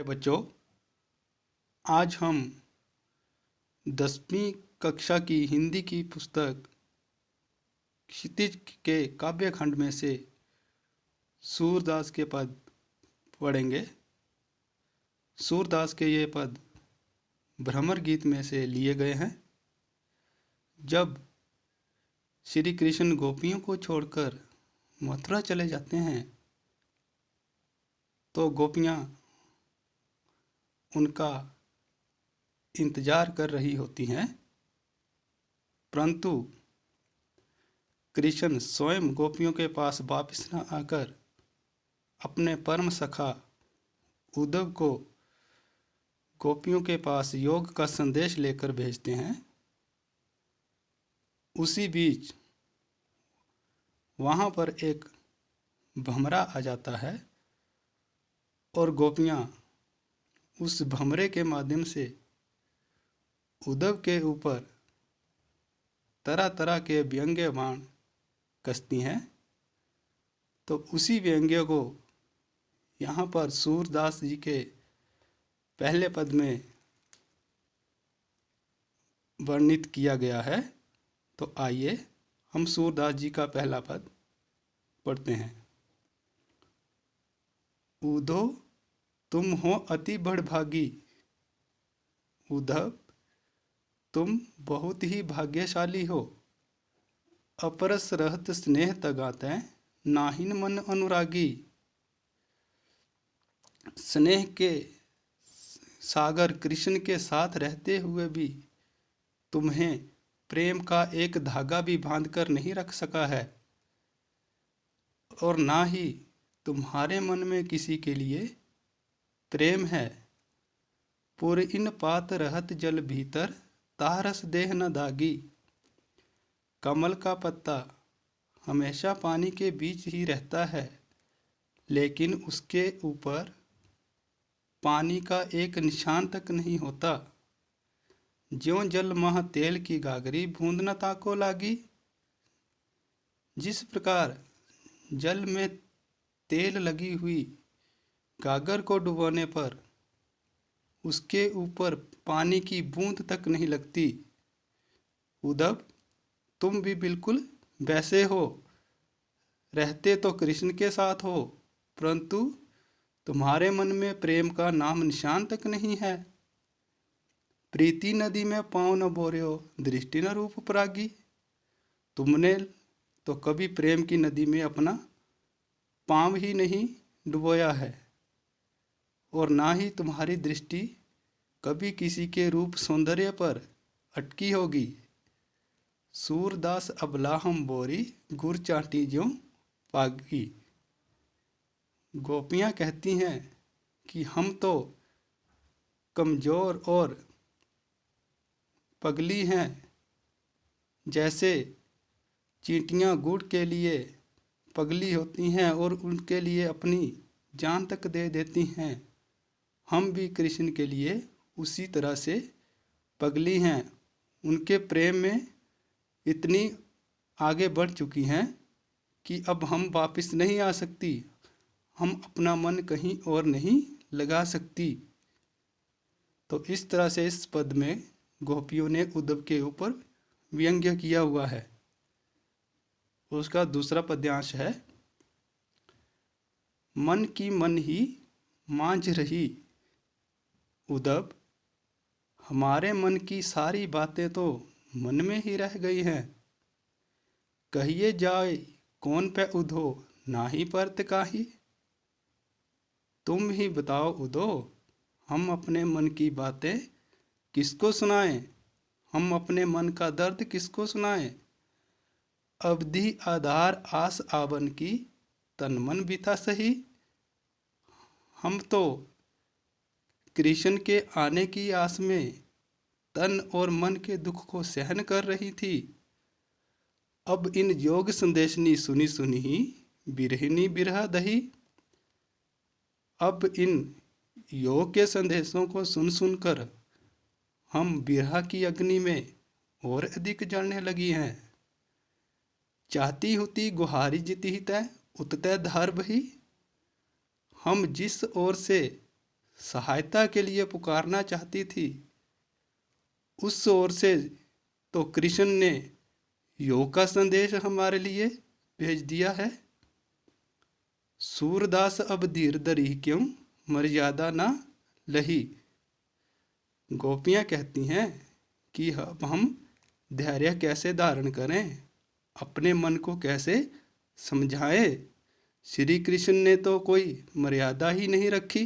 बच्चों, आज हम 10वीं कक्षा की हिंदी की पुस्तक क्षितिज के काव्य खंड में से सूरदास के पद पढ़ेंगे। सूरदास के ये पद भ्रमर गीत में से लिए गए हैं। जब श्री कृष्ण गोपियों को छोड़कर मथुरा चले जाते हैं तो गोपियाँ उनका इंतजार कर रही होती हैं, परंतु कृष्ण स्वयं गोपियों के पास वापस न आकर अपने परम सखा उद्धव को गोपियों के पास योग का संदेश लेकर भेजते हैं। उसी बीच वहाँ पर एक भंवरा आ जाता है और गोपियाँ उस भंवरे के माध्यम से उद्धव के ऊपर तरह तरह के व्यंग्य बाण कसती हैं। तो उसी व्यंग्य को यहाँ पर सूरदास जी के पहले पद में वर्णित किया गया है। तो आइए हम सूरदास जी का पहला पद पढ़ते हैं। उद्धव तुम हो अति बड़भागी, उद्धव तुम बहुत ही भाग्यशाली हो। अपरस रहत स्नेह तगाते, नाहिन मन अनुरागी। स्नेह के सागर कृष्ण के साथ रहते हुए भी तुम्हें प्रेम का एक धागा भी बांध कर नहीं रख सका है, और ना ही तुम्हारे मन में किसी के लिए प्रेम है। पुर इन पात रहत जल भीतर, तारस देह न दागी। कमल का पत्ता हमेशा पानी के बीच ही रहता है, लेकिन उसके ऊपर पानी का एक निशान तक नहीं होता। ज्यों जल मह तेल की गागरी, बूंद न ताको लागी। जिस प्रकार जल में तेल लगी हुई गागर को डुबोने पर उसके ऊपर पानी की बूंद तक नहीं लगती, उद्धव तुम भी बिल्कुल वैसे हो। रहते तो कृष्ण के साथ हो, परंतु तुम्हारे मन में प्रेम का नाम निशान तक नहीं है। प्रीति नदी में पाँव न बोर्यो, दृष्टि न रूप परागी। तुमने तो कभी प्रेम की नदी में अपना पाँव ही नहीं डुबोया है, और ना ही तुम्हारी दृष्टि कभी किसी के रूप सौंदर्य पर अटकी होगी। सूरदास अबला हम बोरी, गुर चाटी ज्यों पागी। गोपियाँ कहती हैं कि हम तो कमज़ोर और पगली हैं, जैसे चींटियाँ गुड़ के लिए पगली होती हैं और उनके लिए अपनी जान तक दे देती हैं। हम भी कृष्ण के लिए उसी तरह से पगली हैं। उनके प्रेम में इतनी आगे बढ़ चुकी हैं कि अब हम वापस नहीं आ सकती, हम अपना मन कहीं और नहीं लगा सकती। तो इस तरह से इस पद में गोपियों ने उद्धव के ऊपर व्यंग्य किया हुआ है। उसका दूसरा पद्यांश है। मन की मन ही मांझ रही, उद्धव हमारे मन की सारी बातें तो मन में ही रह गई हैं। कहिए जाए कौन पे उधो, नाही परत काही। तुम ही बताओ उद्धव, हम अपने मन की बातें किसको सुनाएं, हम अपने मन का दर्द किसको सुनाएं। अवधि आधार आस आवन की, तन मन बिथा सही। हम तो कृष्ण के आने की आस में तन और मन के दुख को सहन कर रही थी। अब इन योग संदेशनी सुनी सुनी ही, बिरहिनी बिरहा दही। अब इन योग के संदेशों को सुन सुनकर हम बिरहा की अग्नि में और अधिक जलने लगी हैं। चाहती होती गुहारी जिति तय, उततय धार बही। हम जिस ओर से सहायता के लिए पुकारना चाहती थी। उस ओर से तो कृष्ण ने योग का संदेश हमारे लिए भेज दिया है। सूरदास अब धीर धरी क्यों, मर्यादा ना लही। गोपियाँ कहती हैं कि अब हम धैर्य कैसे धारण करें, अपने मन को कैसे समझाएं। श्री कृष्ण ने तो कोई मर्यादा ही नहीं रखी,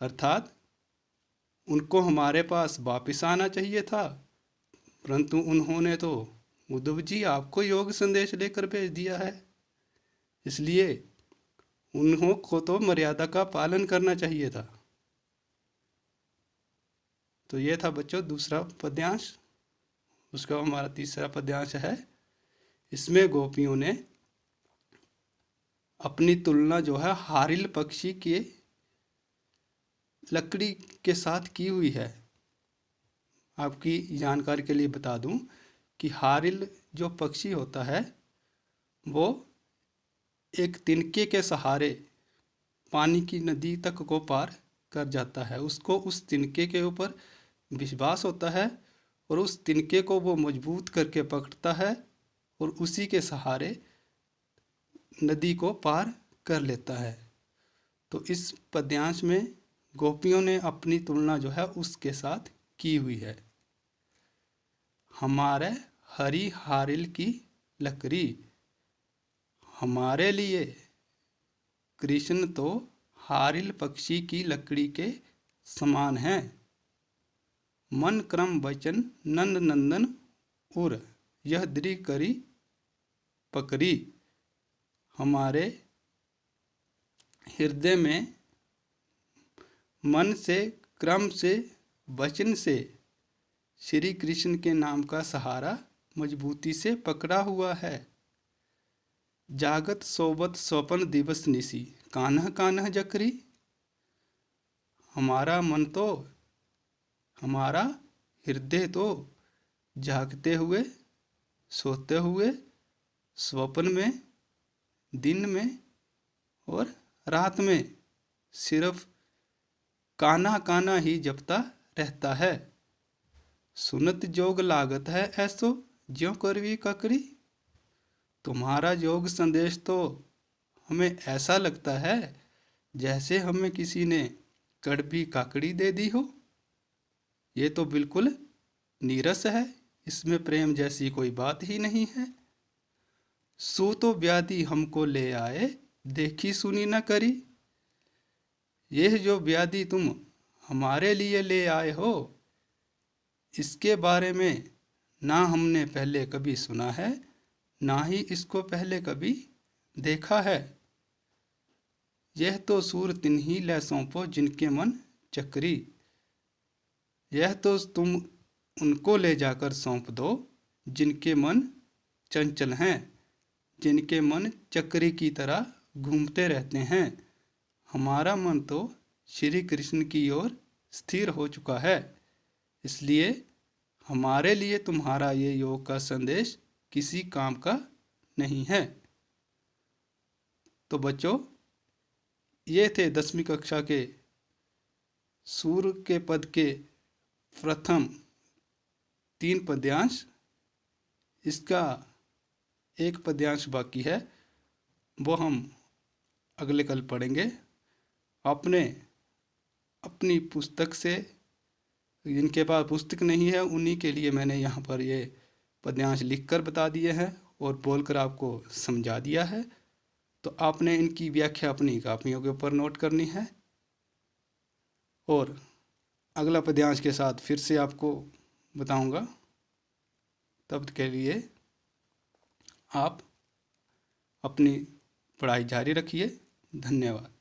अर्थात उनको हमारे पास वापिस आना चाहिए था, परंतु उन्होंने तो उद्धव जी आपको योग संदेश लेकर भेज दिया है, इसलिए उन्हों को तो मर्यादा का पालन करना चाहिए था। तो ये था बच्चों दूसरा पद्यांश। उसका हमारा तीसरा पद्यांश है। इसमें गोपियों ने अपनी तुलना जो है हारिल पक्षी के लकड़ी के साथ की हुई है। आपकी जानकारी के लिए बता दूं कि हारिल जो पक्षी होता है वो एक तिनके के सहारे पानी की नदी तक को पार कर जाता है। उसको उस तिनके के ऊपर विश्वास होता है और उस तिनके को वो मजबूत करके पकड़ता है और उसी के सहारे नदी को पार कर लेता है। तो इस पद्यांश में गोपियों ने अपनी तुलना जो है उसके साथ की हुई है। हमारे हरी हारिल की लकड़ी, हमारे लिए कृष्ण तो हारिल पक्षी की लकड़ी के समान हैं। मन क्रम वचन नंद नंदन उर, यह दृढ़ करी पकड़ी। हमारे हृदय में मन से, क्रम से, वचन से श्री कृष्ण के नाम का सहारा मजबूती से पकड़ा हुआ है। जागत सोबत स्वपन दिवस निसी, कान्ह कान्ह जकरी। हमारा मन तो, हमारा हृदय तो जागते हुए, सोते हुए, स्वप्न में, दिन में और रात में सिर्फ कान्हा कान्हा ही जपता रहता है। सुनत जोग लागत है ऐसो, ज्यों करवी ककड़ी। तुम्हारा योग संदेश तो हमें ऐसा लगता है जैसे हमें किसी ने कड़वी काकड़ी दे दी हो। ये तो बिल्कुल नीरस है, इसमें प्रेम जैसी कोई बात ही नहीं है। सो तो व्याधि हमको ले आए, देखी सुनी न करी। यह जो व्याधि तुम हमारे लिए ले आए हो, इसके बारे में ना हमने पहले कभी सुना है, ना ही इसको पहले कभी देखा है। यह तो सूर तिन्ही ले सौंपो जिनके मन चक्री। यह तो तुम उनको ले जाकर सौंप दो जिनके मन चंचल हैं, जिनके मन चक्री की तरह घूमते रहते हैं। हमारा मन तो श्री कृष्ण की ओर स्थिर हो चुका है, इसलिए हमारे लिए तुम्हारा ये योग का संदेश किसी काम का नहीं है। तो बच्चों, ये थे 10वीं कक्षा के सूर के पद के प्रथम 3 पद्यांश। इसका एक पद्यांश बाकी है, वो हम अगले कल पढ़ेंगे। आपने अपनी पुस्तक से, जिनके पास पुस्तक नहीं है उन्हीं के लिए मैंने यहाँ पर ये पद्यांश लिखकर बता दिए हैं और बोलकर आपको समझा दिया है। तो आपने इनकी व्याख्या अपनी कापियों के ऊपर नोट करनी है और अगला पद्यांश के साथ फिर से आपको बताऊंगा। तब के लिए आप अपनी पढ़ाई जारी रखिए। धन्यवाद।